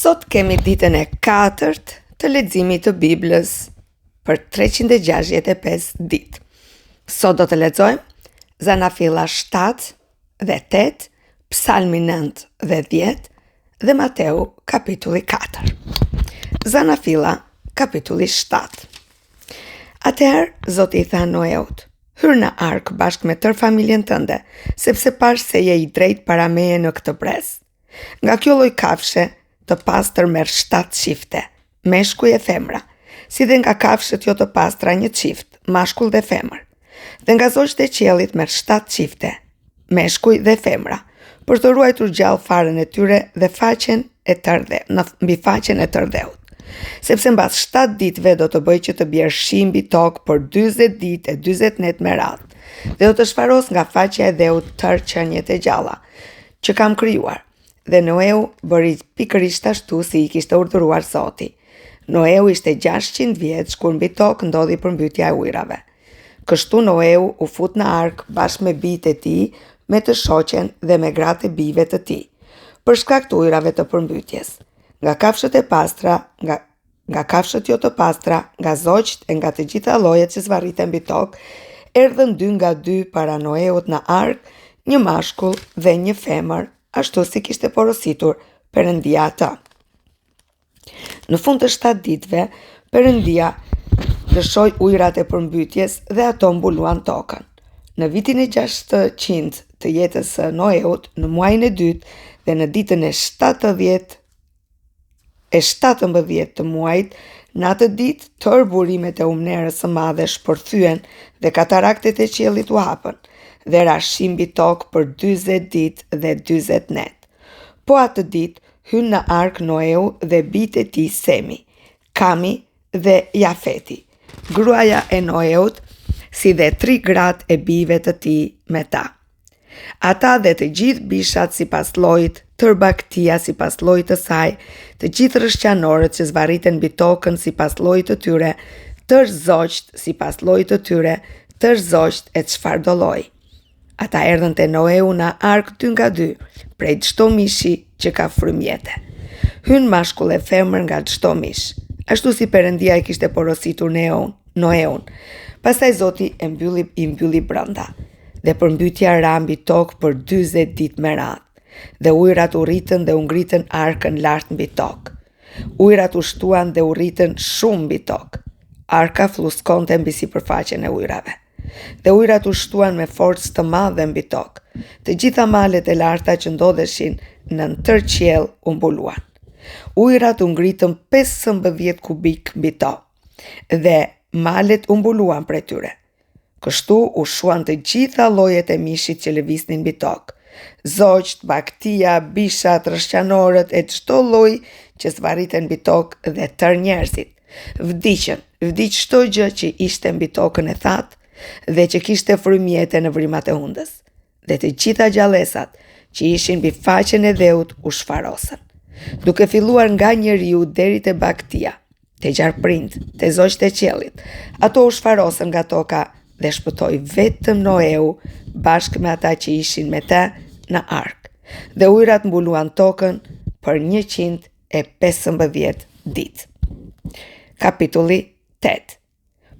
Sot kemi ditën e 4 të leximit të Biblës për 365 ditë. Sot do të lexojmë Zanafilla 7 dhe 8, Psalmi 9 dhe 10 dhe Mateu kapitulli 4. Zanafilla kapitulli 7. Atëherë Zoti I tha Noeut: hyr në ark bashkë me tërë familjen tënde, sepse pash se je I drejt para meje në këtë brez. Nga kjo lloj kafshe të pastër merr 7 çifte, meshkuj e femra, si dhe nga kafshët jo të pastra një çift, mashkull dhe femër. Dhe nga zogjtë e qiellit merr 7 çifte, meshkuj dhe femra, për të ruajtur gjallë faren e tyre dhe faqen e mbi faqen e tërdheut. Sepse mbas 7 ditëve do të bëj që të bjerë shi mbi tokë për 40 ditë e 40 net me radhë, dhe do të shfaros nga faqja e dheut tërë qenjet e gjalla që kam krijuar. Dhe Noeu bëri pikërisht ashtu si I kishte urdhëruar Zoti. Noeu ishte 600 vjeç kur mbi tokë ndodhi përmbytja e ujrave. Kështu Noeu u fut në ark bashkë me bijtë e tij, me të shoqen dhe me gratë e bijve të tij, për shkak të ujrave të përmbytjes. Nga kafshët e pastra, nga kafshët jo të pastra, nga zogjtë e nga të gjitha llojet që zvarriten mbi tokë, erdhën 2 nga 2 para Noeut në ark, një mashkull dhe një femër, ashtu si kishte porositur Perëndia atë. Në fund të 7 ditëve, Perëndia lëshoi ujrat e përmbytjes dhe ato mbuluan tokën. Në vitin e 600 të jetës së Noeut, në muajin e dytë dhe në ditën e 17 të muajit, në atë ditë tërë burimet e umnerës së madhe shpërthyen dhe kataraktet e qiellit u hapën, dhe ra shi mbi tokë për 40 ditë dhe 40 net. Po atë ditë hyn në ark Noeu dhe bijtë e tij Semi, Kami dhe Jafeti, gruaja e Noeut, si dhe 3 gratë e bijve të tij me ta. Ata dhe të gjithë bishat sipas llojit, tërë baktia sipas llojit të saj, të gjithë rreshqanorët që zvarriten mbi tokën sipas llojit të tyre, tërë zogjtë sipas llojit të tyre, tërë zogjtë e çfarëdo lloji. Ata erdhën te Noeu në ark 2 nga 2, prej çdo mishi që ka frymëjete. Hyn mashkull e femër nga çdo mish, ashtu si Perëndia I kishte porositur Noeun. Pastaj Zoti I mbylli brenda, dhe përmbytja ra mbi tokë për 40 ditë me radhë, dhe ujrat u rritën dhe u ngritën arkën lart mbi tokë. Ujrat u shtuan dhe u rritën shumë mbi tokë. Arka fluskonte mbi sipërfaqen e ujrave, dhe ujrat u shtuan me forcë të madhe mbi tokë. Të gjitha malet e larta që ndodheshin në tërë qiell u mbuluan. Ujrat u ngritën 15 kubik mbi to, dhe malet u mbuluan prej tyre. Kështu u shuan të gjitha llojet e mishit që lëviznin mbi tokë, zogjtë, baktia, bishat, rreshqanorët e çdo lloji që zvarriten mbi tokë dhe tërë njerëzit. Vdiq çdo gjë që ishte mbi tokën e thatë dhe që kishte frymëjete në vrimat e hundës, dhe të gjitha gjallësat që ishin mbi faqen e dheut u shfarosën. Duke filluar nga njeriu deri te baktia, te gjarprind, te zogjtë e qiellit, ato u shfarosën nga toka dhe shpëtoi vetëm Noeu bashkë me ata që ishin me ta në ark, dhe ujrat mbuluan tokën për 115 ditë. Kapitulli 8.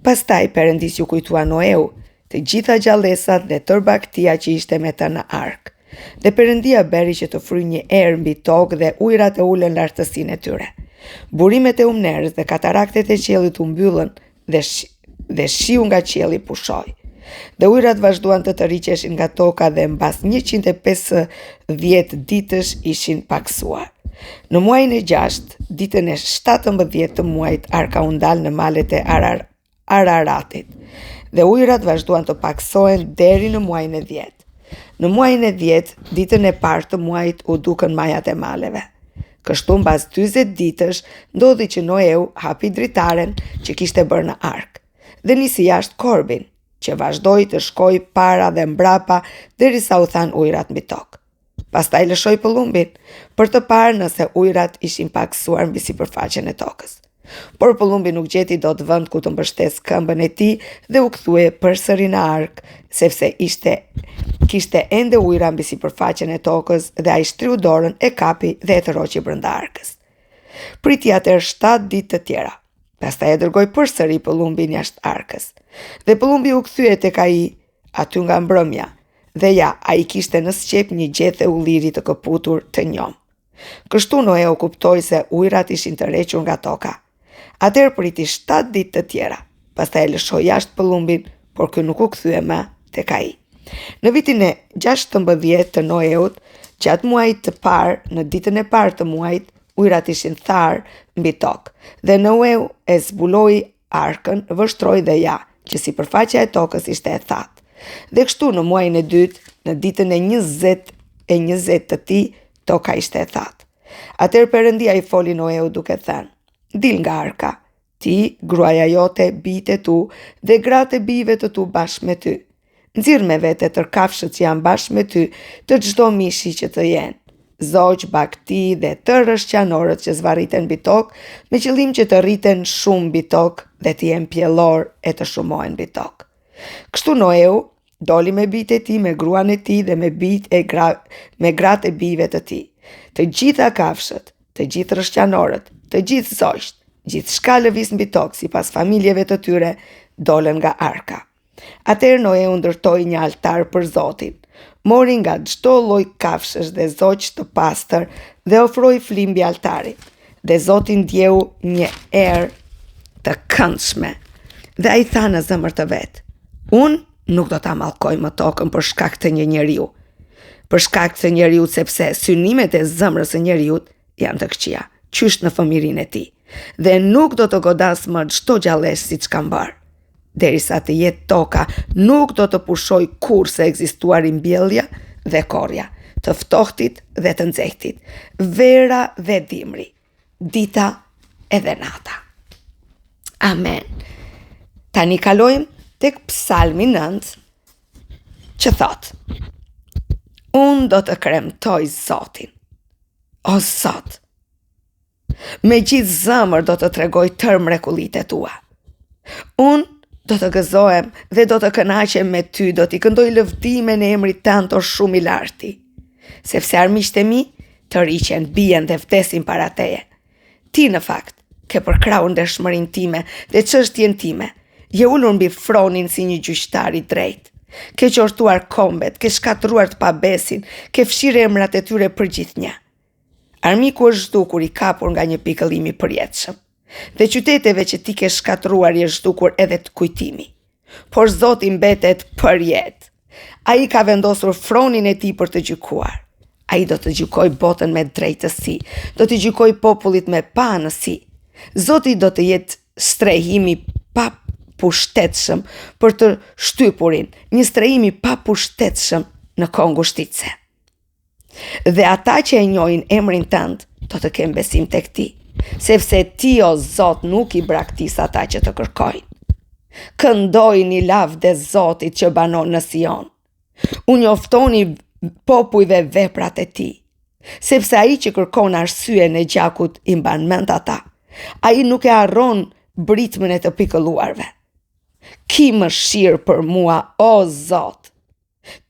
Pastaj Perëndis ju kujtua Noeu të gjitha gjallësat dhe tërë baktia që ishte me ta në ark. Dhe Perëndia bëri që të fryjë një erë mbi tokë dhe ujrat e ulën lartësinë e tyre. Burimet e umnerës dhe kataraktet e qiellit u mbyllën dhe shiu nga qielli pushoi. Dhe ujrat vazhduan të tërhiqeshin nga toka dhe mbas 150 ditësh ishin paksuar. Në muajin e 6, ditën e 17 të muajit, arka u ndal në malet e Araratit, dhe ujrat vazhduan të paksohen deri në muajin e 10. Në muajin e 10, ditën e parë të muajit, u dukën majat e maleve. Kështu mbas 40 ditësh ndodhi që Noeu hapi dritaren që kishte bërë në ark, dhe nisi jashtë korbin, që vazhdoi të shkojë para dhe mbrapa derisa u than ujrat mbi tokë. Pastaj lëshoi pëllumbin për të parë nëse ujrat ishin paksuar mbi sipërfaqen e tokës. Por pëllumbi nuk gjeti dot vend ku të mbështes këmbën e tij dhe u kthye përsëri në ark, sepse kishte ende ujra mbi sipërfaqen e tokës, dhe ai shtriu dorën, e kapi dhe e tërhoqi brenda arkës. Priti atëherë 7 ditë të tjera. Pastaj e dërgoi përsëri pëllumbin jashtë arkës. Dhe pëllumbi u kthye tek ai aty nga mbrëmja. Dhe ja, ai kishte në sqep një gjethe ulliri të këputur të njom. Kështu Noe u kuptoi se ujërat ishin të requr nga toka. Atëherë priti 7 ditë të tjera. Pastaj e lëshoi jashtë pëllumbin, por ky nuk u kthye më tek ai. Në vitin e 16 të Noeut, gjatë muajit të parë, në ditën e parë të muajit, ujërat ishin tharë mbi tokë, dhe Noeu e zbuloi arkën, vështroi dhe ja, që sipërfaqja e tokës ishte e thatë. Dhe kështu në muajin e dytë, në ditën e 20 të tij, toka ishte e thatë. Atëherë Perëndia i foli Noeu duke thënë: "Dil nga arka, ti, gruaja jote, bijtë e tu dhe gratë e bijve të tu bashkë me ty. Nxirr me vete tërkafshët që janë bashkë me ty të çdo mishi që të jenë, zogj, bakti dhe tërë rëshqanorët që zvarriten mbi tokë, me qëllim që të rriten shumë mbi tokë dhe të jenë pjellor e të shumohen mbi tokë." Kështu Noeu doli me bijtë e tij, me gruan e tij dhe me gratë e bijve të tij. Të gjitha kafshët, të gjithë rëshqanorët, të gjithë zogjt, gjithçka lëviz mbi tokë sipas familjeve të tyre, dolën nga arka. Atëherë Noeu ndërtoi një altar për Zotin. Mori nga çdo lloj kafshësh dhe zogj të pastër dhe ofroi flim mbi altarin. Dhe Zoti ndjeu një erë të këndshme. Dhe ai tha në zemër të vet: "Unë nuk do ta mallkoj më tokën për shkak të një njeriu. Për shkak të njeriut, sepse synimet e zemrës së njeriut janë të këqija, qysh në fëmirinë e tij. Dhe nuk do të godas më çdo gjallësh siç kam bërë. Derisa të jetë toka, nuk do të pushoj kurrë ekzistuari mbjellja dhe korrja, të ftohtit dhe të nxehtit, vera dhe dimri, dita edhe nata." Amen. Tani kalojmë tek Psalmi 9, që thot: "Unë do të kremtoj Zotin. O Zot, me gjithë zemër do të tregoj tërë mrekullitë tua. Unë do të gëzohem dhe do të kënaqem me ty, do t'i këndoj lëvdime në emrit tënd o shumë i larti, sepse armiqtë e mi të riqen, bien dhe vdesin para teje. Ti në fakt ke përkrahur ndershmërinë time dhe çështjen time, je ulur mbi fronin si një gjyqtar i drejtë. Ke qortuar kombet, ke shkatruar të pabesin, ke fshirë emrat e tyre për gjithnjë. Armiku është zhdukur i kapur nga një pikëllim i përjetshëm, dhe qyteteve që ti ke shkatruar i është zhdukur edhe të kujtimi. Por Zoti mbetet për jetë. Ai ka vendosur fronin e tij për të gjykuar. Ai do të gjykoj botën me drejtësi, do të gjykoj popullit me panësi. Zoti do të jetë strehimi pa pushtetshëm për të shtypurin, një strehimi pa pushtetshëm në kohë ngushtice. Dhe ata që e njohin emrin tënd do të kenë besim tek ti, sepse ti o Zot nuk i braktis ata që të kërkojnë. Këndojini lavde Zotit që banon në Sion. U njoftoni popujve veprat e tij, sepse ai që kërkon arsyen e gjakut i mban mend ata. Ai nuk e harron britmën e të pikëlluarve. Ki mëshirë për mua, o Zot.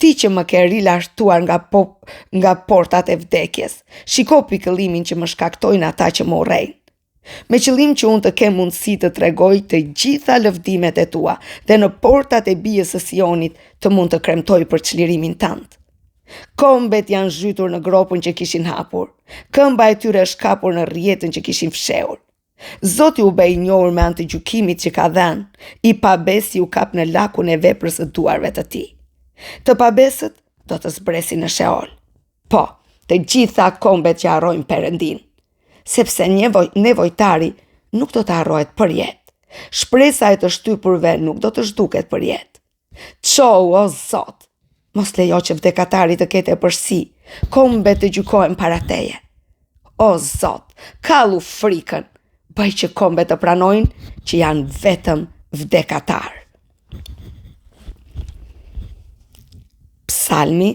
Ti që më ke rilartuar nga portat e vdekjes, shiko pikëllimin që më shkaktojnë ata që më urrejnë. Me qëllim që unë të kem mundësi të tregoj të gjitha lëvdimet e tua dhe në portat e bijës së Sionit të mund të kremtoj për çlirimin tënd. Kombet janë zhytur në gropën që kishin hapur, këmba e tyre është kapur në rrjetën që kishin fshehur. Zoti u bë i njohur me anë të gjykimit që ka dhënë, i pabesi u kap në lakun e veprës së duarve të tij. Të pabesët do të zbresin në Sheol. Po, të gjitha kombet që harrojnë Perëndin, sepse nevojtari nuk do të harrohet për jetë. Shpresa e të shtypurve nuk do të zhduket për jetë. Çou, o Zot, mos lejo që vdekatari të ketë përsi, kombet të gjykohen para teje. O Zot, kallu frikën, bëj që kombet të pranojnë që janë vetëm vdekatar. Psalmi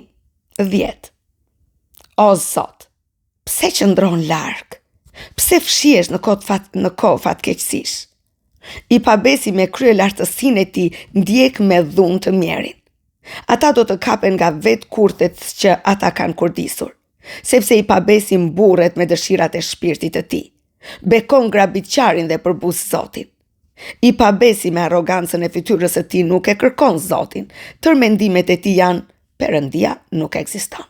10. O Zot, pse qëndron larg? Pse fshihesh në kohë fatkeqësish? I pabesi me krye lartësinë e tij ndjek me dhunë të mjerin. Ata do të kapen nga vetë kurthet që ata kanë kurdisur, sepse i pabesi mburret me dëshirat e shpirtit të tij. Bekon grabitqarin dhe përbus Zotin. I pabesi me arrogancën e fytyrës së tij nuk e kërkon Zotin, tër mendimet e tij janë Perëndia nuk ekziston.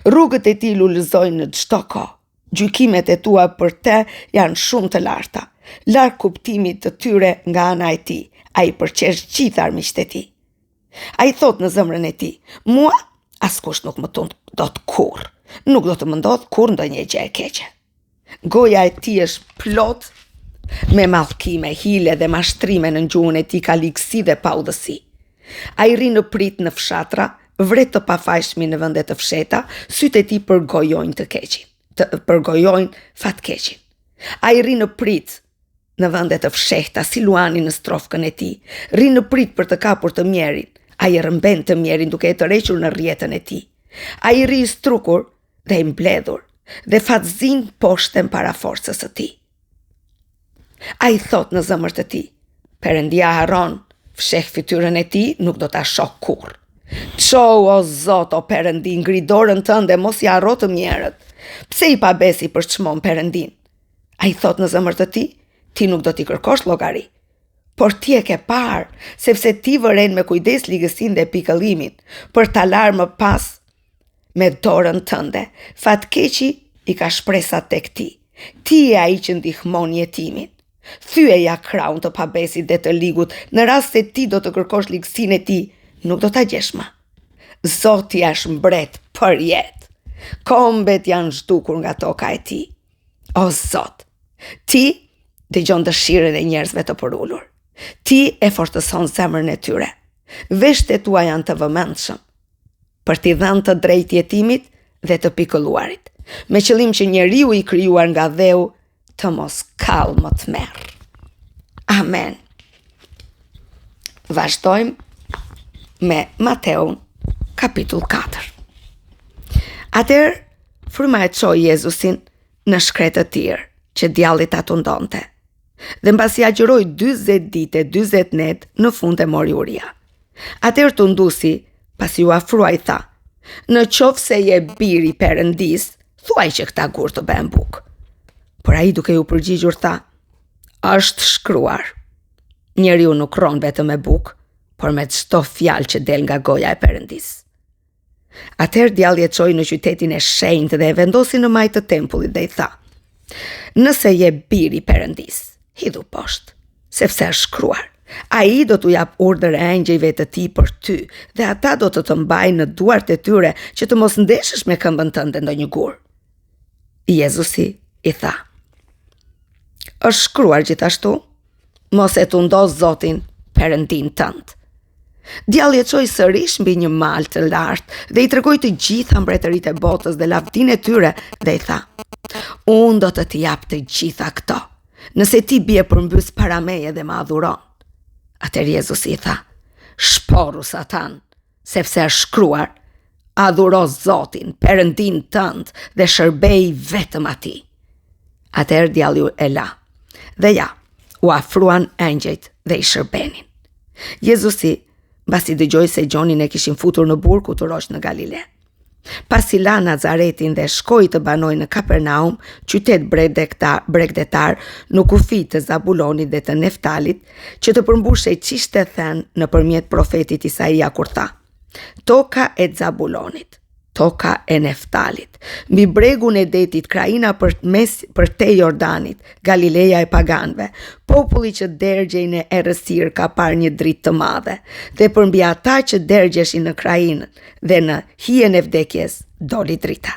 Rrugët e tij lulëzojnë në çdo kohë. Gjykimet e tua për te janë shumë të larta, larg kuptimit të tyre nga ana e tij. Ai përqesh gjithë armiqtë e tij. Ai thot në zemrën e tij: mua askush nuk më tund dot kurrë. Nuk do të më ndodh kurrë ndonjë gjë e keqe. Goja e tij është plot me mallkime, hile dhe mashtrime. Në gjuhën e tij ka ligësi dhe paudhësi. Ai rri në prit në fshatra, vret të pafajshmi në vende të fsheta, sytë e tij përgojojnë të keqin, përgojojnë fatkeqin. Ai rri në prit në vende të fshehta, si luani në strofkën e tij, rri në prit për të kapur të mjerin. Ai rrëmben të mjerin duke e tërhequr në rrjetën e tij. Ai rri i strukur dhe i mbledhur, dhe fatzin poshten para forcës së tij. Ai thot në zemër të tij: Perëndia harron, fsheh fytyrën e tij, nuk do ta shoh kurrë. Ço o Zot, o Perëndi, ngri dorën tënde, mos i harro të mjerët. Pse i pabesi për çmon Perëndin? Ai thot në zemër të tij: ti nuk do t'i kërkosh llogari, por ti e ke parë, sepse ti vëren me kujdes ligësinë dhe pikëllimin, për ta larë më pas me dorën tënde. Fatkeqi i ka shpresat tek ti. Ti e ai që ndihmon jetimin. Thyeja kraun të pabesit dhe të ligut, në rast se ti do të kërkosh ligësinë e tij, nuk do ta gjesh më. Zoti është mbret për jetë. Kombet janë zhdukur nga toka e tij. O Zot, ti dëgjon dëshirën e njerëzve të përullur. Ti e fortëson zemrën e tyre. Veshët e tua janë të vëmendshëm, për t'i dhënë të drejtë jetimit dhe të pikëlluarit, me qëllim që njeriu i krijuar nga dheu të mos kallë më të merr. Amen. Vazhdojmë me Mateun, kapitull 4. Atëherë, fryma e çoi Jezusin në shkretë të tirë, që djalli ta tundonte. Dhe mbasi agjëroi 40 ditë e 40 net, në fund e mori uria. Atëherë tundusi, pasi u afrua, i tha: në qoftë se je biri i Perëndis, thuaj që këta gur të bëhen bukë. Por ai duke u përgjigjur tha: është shkruar, njeriu nuk ron vetëm me bukë, por me çdo fjalë që del nga goja e Perëndis. Atëherë djalli e çoi në qytetin e shenjtë dhe e vendosi në majtë të tempullit dhe i tha: nëse je biri i Perëndis, hidhu poshtë, sepse është shkruar: ai do t'u jap urdhër engjëjve të tij për ty, dhe ata do të mbajnë në duart e tyre që të mos ndeshësh me këmbën tënde ndonjë gur. Jezusi i tha: është shkruar gjithashtu, mos e tundos Zotin, Perëndin tënd. Djalli e çoi sërish mbi një mal të lartë dhe i tregoi të gjitha mbretëritë e botës dhe lavdinë e tyre dhe i tha: unë do të t'i jap të gjitha këto, nëse ti bie përmbys para meje dhe më adhuron. Atëherë Jezusi i tha: shporu Satan, sepse është shkruar: adhuro Zotin, Perëndin tënd, dhe shërbej vetëm atij. Atëherë djalli e la, dhe ja, u afruan engjëjt dhe i shërbenin. Jezusi, mbasi dëgjoi se Gjonin e kishin futur në burg, u turoq në Galile. Pasi la Nazaretin dhe shkoi të banojë në Kapernaum, qytet bregdetar në kufi të Zabulonit dhe të Neftalit, që të përmbushej çishte thënë nëpërmjet profetit Isaia kur tha: toka e Zabulonit, toka e Neftalit, mbi bregun e detit, kraina për te Jordanit, Galileja e paganëve, populli që dergjej në errësirë ka parë një dritë të madhe, dhe për mbi ata që dergjeshin në krainën dhe në hijen e vdekjes doli drita.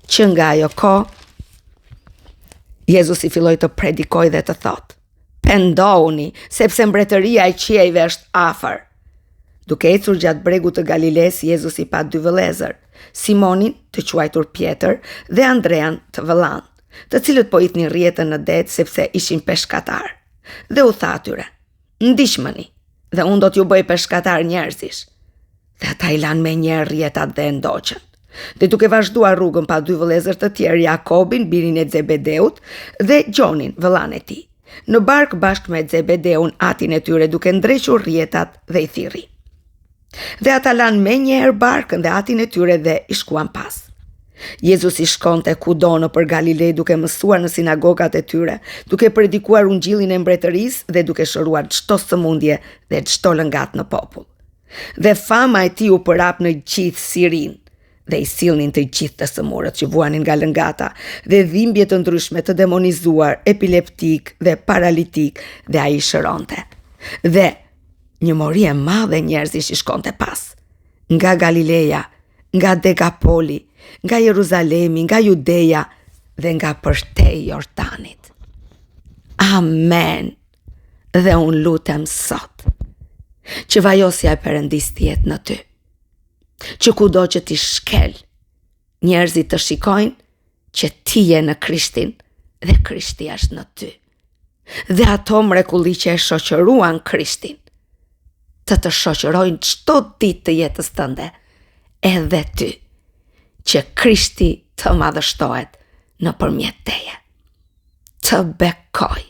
Që nga ajo kohë, Jezusi filloi të predikojë dhe të thotë: pendohuni, sepse mbretëria e qiejve është afër. Duke ecur gjatë bregut të Galiles, Jezusi pa dy vëllezër, Simonin, të quajtur Pjetër, dhe Andrean, të vëllan, të cilët po ithnin rrjetën në det sepse ishin peshkatar. Dhe u tha atyre: ndiqmëni, dhe unë do t'ju bëj peshkatar njerëzish. Dhe ata i lanë me njerë rrjetat dhe ndoqën. Dhe duke vazhduar rrugën pa dy vëllezër të tjerë, Jakobin, birin e Zebedeut, dhe Gjonin, vëllan e tij, në bark bashkë me Zebedeun, atin e tyre, duke ndrequr rrjetat dhe i thirri. Dhe ata lanë me njëherë barkën dhe atin e tyre dhe i shkuan pas. Jezusi shkonte kudo nëpër Galilej duke mësuar në sinagogat e tyre, duke predikuar ungjillin e mbretërisë dhe duke shëruar çdo sëmundje dhe çdo lëngat në popull. Dhe fama e tij u përhap në gjithë Sirin, dhe i sillnin të gjithë të sëmurët që vuanin nga lëngata dhe dhimbje të ndryshme të demonizuar, epileptik dhe paralitik, dhe ai shëronte. Dhe një mori e madhe njerëzish i shkonte pas, nga Galileja, nga Dekapoli, nga Jeruzalemi, nga Judeja dhe nga përtej Jordanit. Amen. Dhe unë lutem sot që vajosja e Perëndis të jetë në ty, që kudo që ti shkel, njerëzit të shikojnë që ti je në Krishtin dhe Krishti është në ty. Dhe ato mrekulli që e shoqëruan Krishtin, të shoqërojnë çdo ditë të jetës tënde, edhe ty, që Krishti të madhështohet nëpërmjet teje. Të bekoj.